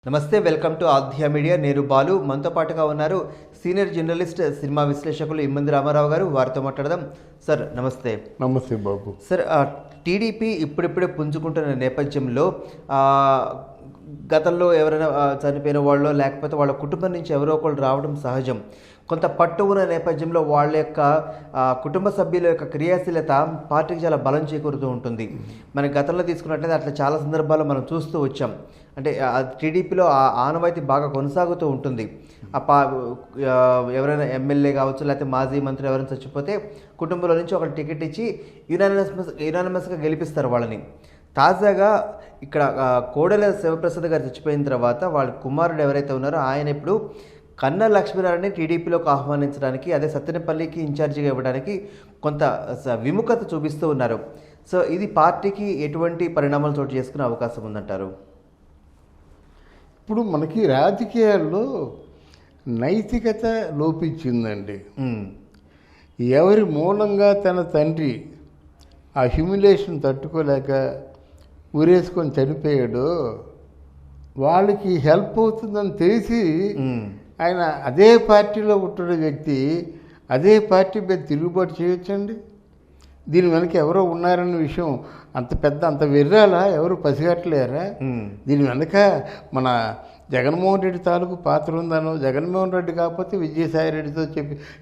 నమస్తే, welcome to ఆధ్య media. నేను బాలు. మనతో పాటుగా ఉన్నారు సీనియర్ జర్నలిస్ట్, సినిమా విశ్లేషకులు ఇమ్మంది రామారావు గారు. వారితో మాట్లాడదాం. సార్ నమస్తే. నమస్తే బాబు. సార్, టీడీపీ ఇప్పుడిప్పుడే పుంజుకుంటున్న నేపథ్యంలో గతంలో ఎవరైనా చనిపోయిన వాళ్ళు లేకపోతే వాళ్ళ కుటుంబం నుంచి ఎవరో ఒకళ్ళు రావడం సహజం. కొంత పట్టు ఉన్న నేపథ్యంలో వాళ్ళ యొక్క కుటుంబ సభ్యుల యొక్క క్రియాశీలత పార్టీకి చాలా బలం చేకూరుతూ ఉంటుంది. మన గతంలో తీసుకున్నట్లయితే అట్లా చాలా సందర్భాల్లో మనం చూస్తూ వచ్చాం. అంటే టీడీపీలో ఆ ఆనవాయితీ బాగా కొనసాగుతూ ఉంటుంది. ఎవరైనా ఎమ్మెల్యే కావచ్చు, లేకపోతే మాజీ మంత్రి ఎవరైనా చచ్చిపోతే కుటుంబంలో నుంచి ఒక టికెట్ ఇచ్చి యునానిమస్గా గెలిపిస్తారు వాళ్ళని. తాజాగా ఇక్కడ కోడెల శివప్రసాద్ గారు చచ్చిపోయిన తర్వాత వాళ్ళ కుమారుడు ఎవరైతే ఉన్నారో ఆయన ఇప్పుడు కన్నా లక్ష్మీనారాయణని టీడీపీలోకి ఆహ్వానించడానికి, అదే సత్తెనపల్లికి ఇన్ఛార్జిగా ఇవ్వడానికి కొంత విముఖత చూపిస్తూ ఉన్నారు. సో ఇది పార్టీకి ఎటువంటి పరిణామాలు చోటు చేసుకునే అవకాశం ఉందంటారు? ఇప్పుడు మనకి రాజకీయాల్లో నైతికత లోపించిందండి. ఎవరి మూలంగా తన తండ్రి ఆ హ్యూమిలేషన్ తట్టుకోలేక ఊరేసుకొని చనిపోయాడో వాళ్ళకి హెల్ప్ అవుతుందని తెలిసి ఆయన అదే పార్టీలో ఉంటున్న వ్యక్తి అదే పార్టీ మీద తిరుగుబాటు చేయొచ్చండి. దీని వెనక ఎవరో ఉన్నారన్న విషయం అంత వెర్రాలా ఎవరు పసిగట్టలేరా? దీని వెనక మన జగన్మోహన్ రెడ్డి తాలూకు పాత్ర ఉందనో, జగన్మోహన్ రెడ్డి కాకపోతే విజయసాయి రెడ్డితో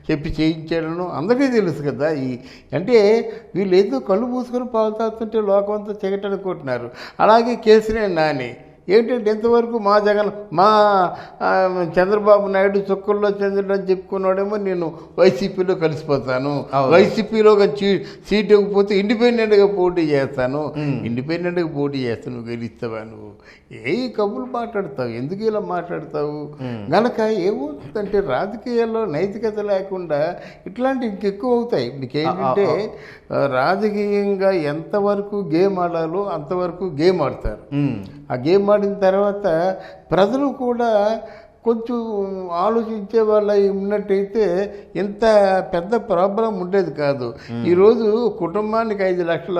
చెప్పి చేయించాడనో అందరికీ తెలుసు కదా. అంటే వీళ్ళు ఏదో కళ్ళు మూసుకొని పాలు తాగుతుంటే లోకం అంతా చెగటనుకుంటున్నారు. అలాగే కేసీఆర్ నాని ఏంటంటే ఎంతవరకు మా చంద్రబాబు నాయుడు చుక్కల్లో చంద్రుడు అని చెప్పుకున్నాడేమో నేను వైసీపీలో కలిసిపోతాను, వైసీపీలో సీట్ ఇవ్వకపోతే ఇండిపెండెంట్గా పోటీ చేస్తాను, నువ్వు గెలుస్తావా? నువ్వు ఏ కబుర్లు మాట్లాడతావు? ఎందుకు ఇలా మాట్లాడతావు? గనక ఏమవుతుందంటే రాజకీయాల్లో నైతికత లేకుండా ఇట్లాంటి ఇంకెక్కువ అవుతాయి. మీకేంటంటే రాజకీయంగా ఎంతవరకు గేమ్ ఆడాలో అంతవరకు గేమ్ ఆడతారు. ఆ గేమ్ ఆడిన తర్వాత ప్రజలు కూడా కొంచెం ఆలోచించే వాళ్ళ ఉన్నట్టయితే ఇంత పెద్ద ప్రాబ్లం ఉండేది కాదు. ఈరోజు కుటుంబానికి 5 లక్షల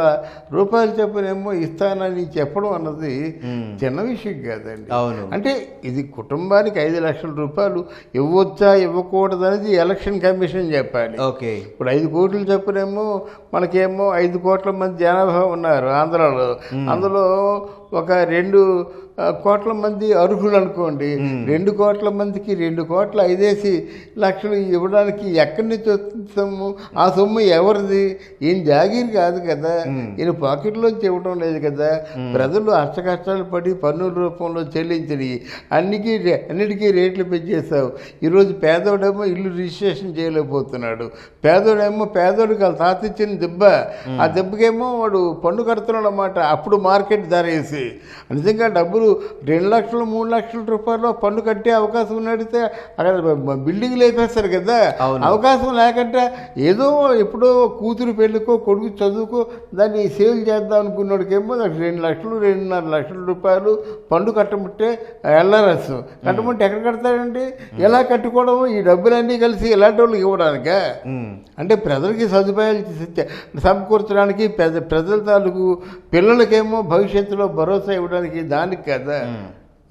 రూపాయలు చెప్పనేమో ఇస్తానని చెప్పడం అన్నది చిన్న విషయం కాదండి. అంటే ఇది కుటుంబానికి 5 లక్షల రూపాయలు ఇవ్వచ్చా ఇవ్వకూడదు అనేది ఎలక్షన్ కమిషన్ చెప్పాలి. ఇప్పుడు 5 కోట్లు చెప్పనేమో మనకేమో 5 కోట్ల మంది జనాభా ఉన్నారు ఆంధ్రాలో. అందులో ఒక 2 కోట్ల మంది అర్హులు అనుకోండి. 2 కోట్ల మందికి 2 కోట్ల 5 లక్షలు ఇవ్వడానికి ఎక్కడి నుంచి వస్తుంది సొమ్ము? ఆ సొమ్ము ఎవరిది? ఏం జాగీర్ కాదు కదా, ఈయన పాకెట్లోంచి ఇవ్వడం లేదు కదా. ప్రజలు అష్టకష్టాలు పడి పన్నుల రూపంలో చెల్లించని అన్నిటికీ రేట్లు పెంచేస్తావు. ఈరోజు పేదోడేమో ఇల్లు రిజిస్ట్రేషన్ చేయలేకపోతున్నాడు. పేదోడికి వాళ్ళ తాత ఇచ్చిన దెబ్బ, ఆ దెబ్బకేమో వాడు పన్ను కడుతున్నాడు అన్నమాట. అప్పుడు మార్కెట్ ధర వేసి నిజంగా డబ్బులు 2 లక్షలు 3 లక్షల రూపాయలు పన్ను కట్టే అవకాశం ఉన్నడితే అక్కడ బిల్డింగ్లు వేపేస్తారు కదా. అవకాశం లేకంటే ఏదో ఎప్పుడో కూతురు పెళ్ళికో కొడుకు చదువుకో దాన్ని సేవ్ చేద్దాం అనుకున్నాడికేమో 2 లక్షలు 2.5 లక్షల రూపాయలు పన్ను కట్టమంటే ఎల్ఆర్ఎస్ కట్టమంటే ఎక్కడ కడతాడండి? ఎలా కట్టుకోవడం? ఈ డబ్బులన్నీ కలిసి ఇలాంటి వాళ్ళకి ఇవ్వడానికా? అంటే ప్రజలకి సదుపాయాలు సమకూర్చడానికి, ప్రజల తాలూకు పిల్లలకేమో భవిష్యత్తులో భరోసా ఇవ్వడానికి, దానికి కదా.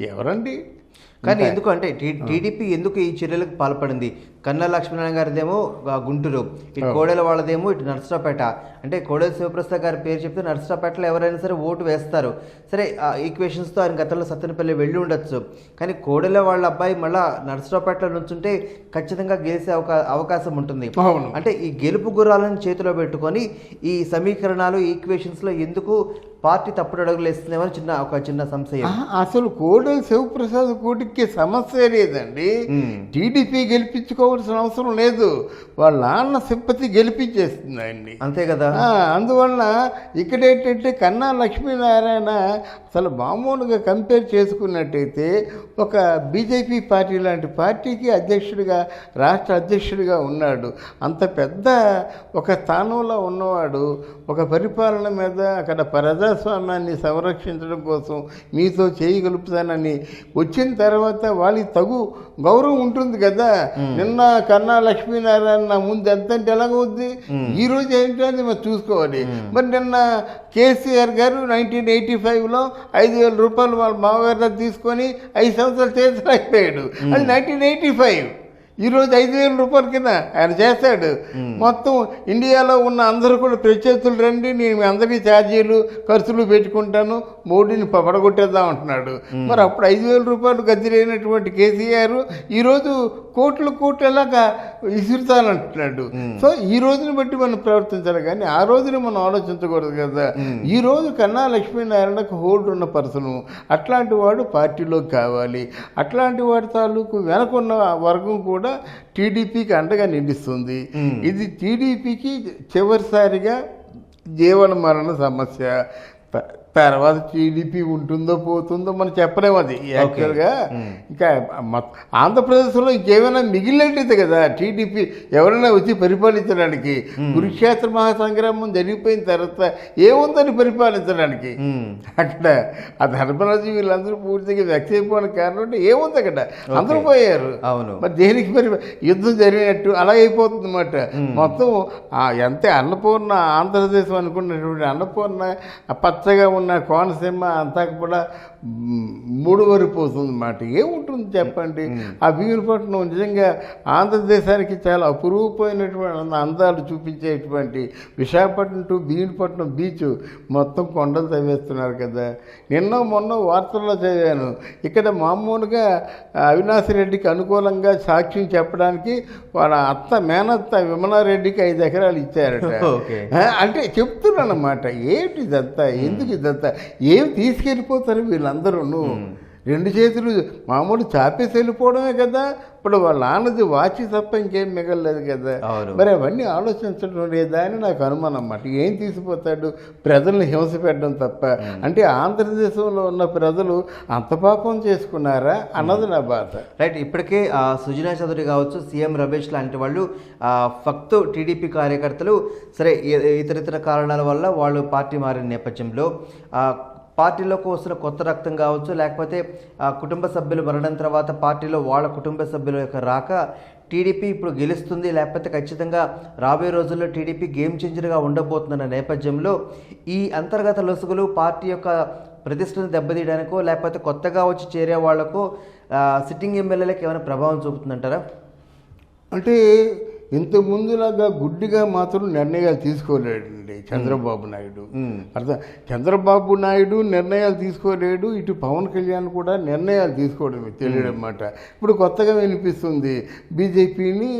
ఎవరండి? కానీ ఎందుకు అంటే టీడీపీ ఎందుకు ఈ చర్యలకు పాల్పడింది? కన్నా లక్ష్మీనారాయణ గారిదేమో గుంటూరు, ఇటు కోడెల వాళ్ళదేమో ఇటు నర్సరావుపేట. అంటే కోడెల శివప్రసాద్ గారి పేరు చెప్తే నర్సరావుపేటలో ఎవరైనా సరే ఓటు వేస్తారు. సరే, ఈక్వేషన్స్తో ఆయన గతంలో సత్తెనపల్లి వెళ్ళి ఉండొచ్చు. కానీ కోడెల వాళ్ళ అబ్బాయి మళ్ళీ నర్సరావుపేటలో నుంచుంటే ఖచ్చితంగా గెలిచే అవకాశం ఉంటుంది. అంటే ఈ గెలుపు గుర్రాలను చేతిలో పెట్టుకొని ఈ సమీకరణాలు, ఈక్వేషన్స్లో ఎందుకు పార్టీ తప్పుడు అడుగులు వేస్తుందేమని ఒక చిన్న సంశయం. అసలు కోడెల శివప్రసాద్ కోటికి సమస్య లేదండి. టీడీపీ గెలిపించుకోవాల్సిన అవసరం లేదు. వాళ్ళ నాన్న సింపతి గెలిపించేస్తుంది ఆయన్ని, అంతే కదా. అందువలన ఇక్కడ ఏంటంటే కన్నా లక్ష్మీనారాయణ అసలు మామూలుగా కంపేర్ చేసుకున్నట్టయితే ఒక బీజేపీ పార్టీ లాంటి పార్టీకి అధ్యక్షుడిగా, రాష్ట్ర అధ్యక్షుడిగా ఉన్నాడు. అంత పెద్ద ఒక స్థానంలో ఉన్నవాడు ఒక పరిపాలన మీద, అక్కడ ప్రజా ప్రజాస్వామ్యాన్ని సంరక్షించడం కోసం మీతో చేయగలుపుతానని వచ్చిన తర్వాత వాళ్ళకి తగు గౌరవం ఉంటుంది కదా. నిన్న కన్నా లక్ష్మీనారాయణ నా ముందు ఎంత అంటే ఎలాగవుద్ది, ఈ రోజు ఏంటో అని మనం చూసుకోవాలి. మరి నిన్న కేసీఆర్ గారు 1985లో 5,000 రూపాయలు వాళ్ళ మామగారు తీసుకొని 5 సంవత్సరాలు చేసలేకపోయాడు. అది 1985. ఈరోజు 5,000 రూపాయల కింద ఆయన చేస్తాడు. మొత్తం ఇండియాలో ఉన్న అందరూ కూడా ప్రత్యర్థులు రండి, నేను మీ అందరికీ ఛార్జీలు ఖర్చులు పెట్టుకుంటాను, మోడీని పడగొట్టేద్దాం అంటున్నాడు. మరి అప్పుడు 5,000 రూపాయలు గదిరైనటువంటి కేసీఆర్ ఈరోజు కోట్లు ఎలాగా విసురుతానంటున్నాడు. సో ఈ రోజుని బట్టి మనం ప్రవర్తించాలి కానీ ఆ రోజుని మనం ఆలోచించకూడదు కదా. ఈ రోజు కన్నా లక్ష్మీనారాయణకు హోల్డ్ ఉన్న పర్సను, అట్లాంటి వాడు పార్టీలోకి కావాలి. అట్లాంటి వాడి తాలూకు వెనకున్న వర్గం కూడా టీడీపీకి అండగా నిలుస్తుంది. ఇది టీడీపీకి చివరిసారిగా జీవన మరణ సమస్య. తర్వాత టీడీపీ ఉంటుందో పోతుందో మనం చెప్పలేము. అది యాక్చువల్గా ఇంకా ఆంధ్రప్రదేశ్లో ఇంకేమైనా మిగిలినట్టు కదా టీడీపీ ఎవరైనా వచ్చి పరిపాలించడానికి. కురుక్షేత్ర మహాసంగ్రామం జరిగిపోయిన తర్వాత ఏముందని పరిపాలించడానికి. అక్కడ ఆ ధర్మరాజు వీళ్ళందరూ పూర్తిగా వ్యక్తి అయిపోయిన కారణం అంటే ఏముంది అక్కడ, అందరూ పోయారు. మరి దేనికి యుద్ధం జరిగినట్టు అలా అయిపోతుంది అన్నమాట. మొత్తం ఎంత అన్నపూర్ణ ఆంధ్రప్రదేశ్ అనుకున్నటువంటి అన్నపూర్ణ పచ్చగా ఉన్న కోనసీమ అంతా కూడా మూడువరిపోతుంది అన్నమాట. ఏముంటుంది చెప్పండి. ఆ భీమునిపట్నం నిజంగా ఆంధ్రదేశానికి చాలా అపురూపమైనటువంటి అందాలు చూపించేటువంటి విశాఖపట్నం టు భీమునిపట్నం బీచ్ మొత్తం కొండలు తవ్వేస్తున్నారు కదా. మొన్న వార్తల్లో చదివాను, ఇక్కడ మామూలుగా అవినాష్ రెడ్డికి అనుకూలంగా సాక్ష్యం చెప్పడానికి వాళ్ళ మేనత్త విమలారెడ్డికి 5 ఎకరాలు ఇచ్చారట. అంటే చెప్తున్నాను అన్నమాట. ఏమిటి ఇదంతా, ఎందుకు ఇదంతా, ఏమి తీసుకెళ్ళిపోతారు వీళ్ళందరూ. 2 చేతులు మామూలు చాపేసి వెళ్ళిపోవడమే కదా. ఇప్పుడు వాళ్ళ నాన్నది వాచి తప్ప ఇంకేం మిగలలేదు కదా. మరి అవన్నీ ఆలోచించడం లేదా అని నాకు అనుమానం అన్నమాట. ఏం తీసిపోతాడు, ప్రజల్ని హింస పెట్టడం తప్ప. అంటే ఆంధ్రదేశంలో ఉన్న ప్రజలు అంత పాపం చేసుకున్నారా అన్నది నా బాధ. రైట్. ఇప్పటికే సుజనా చౌదరి కావచ్చు, సీఎం రమేష్ లాంటి వాళ్ళు ఫక్తు టీడీపీ కార్యకర్తలు సరే ఇతరితర కారణాల వల్ల వాళ్ళు పార్టీ మారిన నేపథ్యంలో పార్టీలోకి వస్తున్న కొత్త రక్తం కావచ్చు, లేకపోతే కుటుంబ సభ్యులు మరణం తర్వాత పార్టీలో వాళ్ళ కుటుంబ సభ్యుల యొక్క రాక టీడీపీ ఇప్పుడు గెలుస్తుంది, లేకపోతే ఖచ్చితంగా రాబోయే రోజుల్లో టీడీపీ గేమ్ చేంజర్గా ఉండబోతుందన్న నేపథ్యంలో ఈ అంతర్గత లొసుగులు పార్టీ యొక్క ప్రతిష్టను దెబ్బతీయడానికో లేకపోతే కొత్తగా వచ్చి చేరే వాళ్లకు సిట్టింగ్ ఎమ్మెల్యేలకు ఏమైనా ప్రభావం చూపుతుందంటారా? అంటే ఇంత ముందులాగా గుడ్డిగా మాత్రం నిర్ణయాలు తీసుకోలేడండి చంద్రబాబు నాయుడు. చంద్రబాబు నాయుడు నిర్ణయాలు తీసుకోలేడు, ఇటు పవన్ కళ్యాణ్ కూడా నిర్ణయాలు తీసుకోవడం తెలియడమాట. ఇప్పుడు కొత్తగా వినిపిస్తుంది బీజేపీని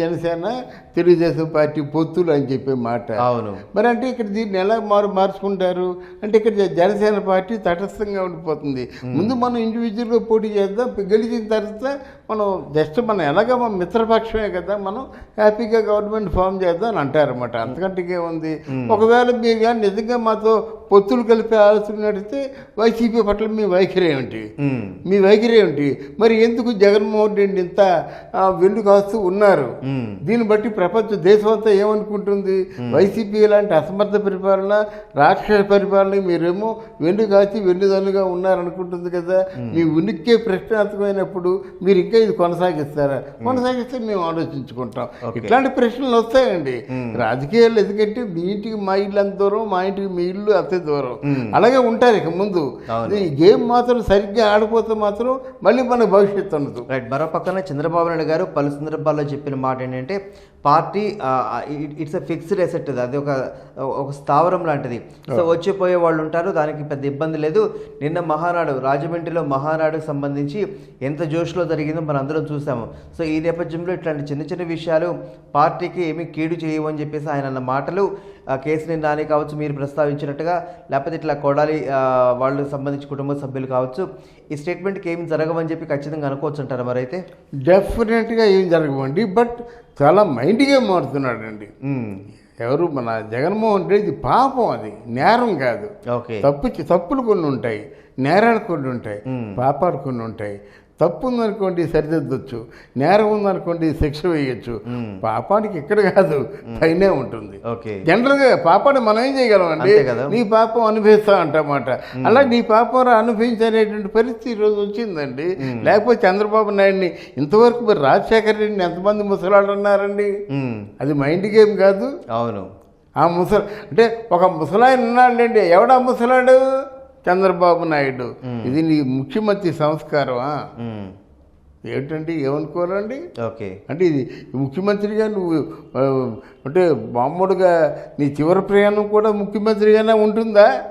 జనసేన తెలుగుదేశం పార్టీ పొత్తులు అని చెప్పే మాట. అవును. మరి అంటే ఇక్కడ దీన్ని ఎలా మార్చుకుంటారు అంటే ఇక్కడ జనసేన పార్టీ తటస్థంగా ఉండిపోతుంది. ముందు మనం ఇండివిజువల్గా పోటీ చేద్దాం, గెలిచిన తర్వాత మనం జస్ట్ మనం ఎలాగ మన మిత్రపక్షమే కదా, మనం హ్యాపీగా గవర్నమెంట్ ఫామ్ చేద్దాం అని అంటారన్నమాట. అంతకంటే ఏముంది. ఒకవేళ మీరు కానీ నిజంగా మాతో పొత్తులు కలిపే ఆలోచన నడిస్తే వైసీపీ పట్ల మీ వైఖరి ఏమిటి, మీ వైఖరి ఏమిటి? మరి ఎందుకు జగన్మోహన్ రెడ్డి ఇంత వెన్ను కాస్తూ ఉన్నారు? దీన్ని బట్టి ప్రపంచ దేశం అంతా ఏమనుకుంటుంది? వైసీపీ లాంటి అసమర్థ పరిపాలన, రాక్షస పరిపాలన మీరేమో వెన్ను కాచి వెన్నుదన్నుగా ఉన్నారనుకుంటుంది కదా. మీ ఉనికే ప్రశ్నార్థకమైనప్పుడు మీరు ఇంకా ఇది కొనసాగిస్తారా? కొనసాగిస్తే మేము ఆలోచించుకుంటాం. ఇట్లాంటి ప్రశ్నలు వస్తాయండి రాజకీయాలు. ఎందుకంటే మీ ఇంటికి మా ఇల్లు అంత దూరం, మా ఇంటికి మీ ఇల్లు అంతే దూరం, అలాగే ఉంటారు ఇక ముందు. ఈ గేమ్ మాత్రం సరిగ్గా ఆడిపోతే మాత్రం మళ్ళీ మన భవిష్యత్తు ఉండదు. రైట్. మరో పక్కన చంద్రబాబు నాయుడు గారు పలు సందర్భాల్లో చెప్పిన మాట ఏంటంటే party it's a fixed asset, అది ఒక స్థావరం లాంటిది. సో వచ్చిపోయే వాళ్ళు ఉంటారు, దానికి పెద్ద ఇబ్బంది లేదు. నిన్న మహానాడు రాజమండ్రిలో మహానాడుకు సంబంధించి ఎంత జోష్లో జరిగిందో మనం అందరం చూసాము. సో ఈ నేపథ్యంలో ఇట్లాంటి చిన్న చిన్న విషయాలు పార్టీకి ఏమీ కీడు చేయవని చెప్పేసి ఆయన అన్న మాటలు కేసీఆర్ నాని కావచ్చు, మీరు ప్రస్తావించినట్టుగా, లేకపోతే ఇట్లా కొడాలి వాళ్ళకి సంబంధించి కుటుంబ సభ్యులు కావచ్చు, ఈ స్టేట్మెంట్కి ఏమి జరగవని చెప్పి ఖచ్చితంగా అనుకోవచ్చు అంటారా? మరి అయితే డెఫినెట్గా ఏం జరగవండి. బట్ చాలా మైండ్గా మారుతున్నాడండి ఎవరు మన జగన్మోహన్ రెడ్డి. పాపం, అది నేరం కాదు. తప్పులు కొన్ని ఉంటాయి, నేరాలు కొన్ని ఉంటాయి, పాపాలు కొన్ని ఉంటాయి. తప్పు ఉందనుకోండి సరిదిద్దొచ్చు, నేరం ఉందనుకోండి శిక్ష వేయచ్చు. పాపానికి ఇక్కడ కాదు పైనే ఉంటుంది. ఓకే, జనరల్గా పాపాన్ని మనం ఏం చేయగలం అండి? అంతే కదా. నీ పాపం అనుభవిస్తా అంటమాట. అలా నీ పాపం అనుభవించనేటువంటి పరిస్థితి ఈరోజు వచ్చిందండి. లేకపోతే చంద్రబాబు నాయుడిని ఇంతవరకు మరి రాజశేఖర రెడ్డిని ఎంతమంది ముసలాళ్ళు అన్నారండి? అది మైండ్ గేమ్ కాదు. అవును, ఆ అంటే ఒక ముసలాయన ఉన్నాడండి. ఎవడా ముసలాడు? చంద్రబాబు నాయుడు. ఇది నీ ముఖ్యమంత్రి సంస్కారమా? ఏమిటండి, ఏమనుకోరండి? ఓకే, అంటే ఇది ముఖ్యమంత్రిగా నువ్వు అంటే మామూలుగా నీ చివరి ప్రయాణం కూడా ముఖ్యమంత్రిగానే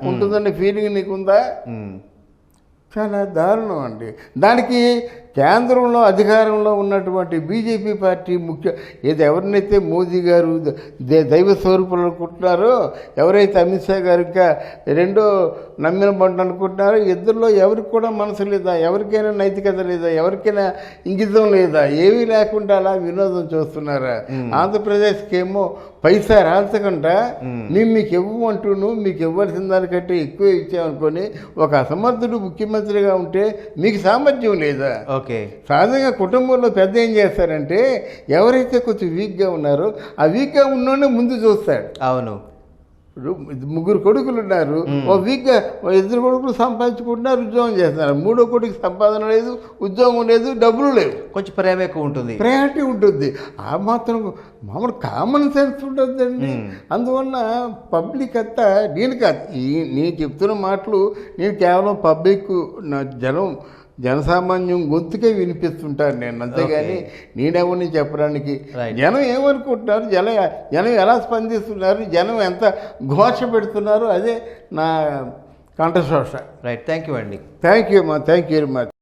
ఉంటుందనే ఫీలింగ్ నీకుందా? చాలా దారుణం అండి. దానికి కేంద్రంలో అధికారంలో ఉన్నటువంటి బీజేపీ పార్టీ ఏది ఎవరినైతే మోదీ గారు దైవ స్వరూపులు అనుకుంటున్నారో, ఎవరైతే అమిత్ షా గారు ఇంకా రెండో నమ్మిన బండి అనుకుంటున్నారో, ఇద్దరిలో ఎవరికి కూడా మనసు లేదా, ఎవరికైనా నైతికత లేదా, ఎవరికైనా ఇంగితం లేదా, ఏమీ లేకుండా అలా వినోదం చూస్తున్నారా? ఆంధ్రప్రదేశ్కి ఏమో పైసా రాల్చకుండా మీకు ఇవ్వమంటూను మీకు ఇవ్వాల్సిన దానికంటే ఎక్కువ ఇచ్చామనుకొని ఒక అసమర్థుడు ముఖ్యమంత్రిగా ఉంటే మీకు సామర్థ్యం లేదా? ఓకే, సహజంగా కుటుంబంలో పెద్ద ఏం చేస్తారంటే ఎవరైతే కొంచెం వీక్గా ఉన్నారో ఆ వీక్గా ఉన్నోనే ముందు చూస్తాడు. అవును, ముగ్గురు కొడుకులు ఉన్నారు, ఓ వీక్గా ఇద్దరు కొడుకులు సంపాదించుకుంటున్నారు, ఉద్యోగం చేస్తున్నారు. మూడో కొడుకు సంపాదన లేదు, ఉద్యోగం లేదు, డబ్బులు లేవు. కొంచెం ప్రేమ ఎక్కువ ఉంటుంది, ప్రయారిటీ ఉంటుంది. ఆ మాత్రం మామూలు కామన్ సెన్స్ ఉంటుందండి. అందువల్ల పబ్లిక్ అంతా నేను కాదు, నేను చెప్తున్న మాటలు నేను కేవలం పబ్లిక్ జనసామాన్యం గొంతుకే వినిపిస్తుంటాను నేను, అంతేగాని నేనెవరిని చెప్పడానికి. జనం ఏమనుకుంటున్నారు, జనం ఎలా స్పందిస్తున్నారు, జనం ఎంత ఘోష పెడుతున్నారు, అదే నా కంఠశోష. రైట్, థ్యాంక్ యూ అండి. థ్యాంక్ యూ అమ్మా, థ్యాంక్ యూ వెరీ మచ్.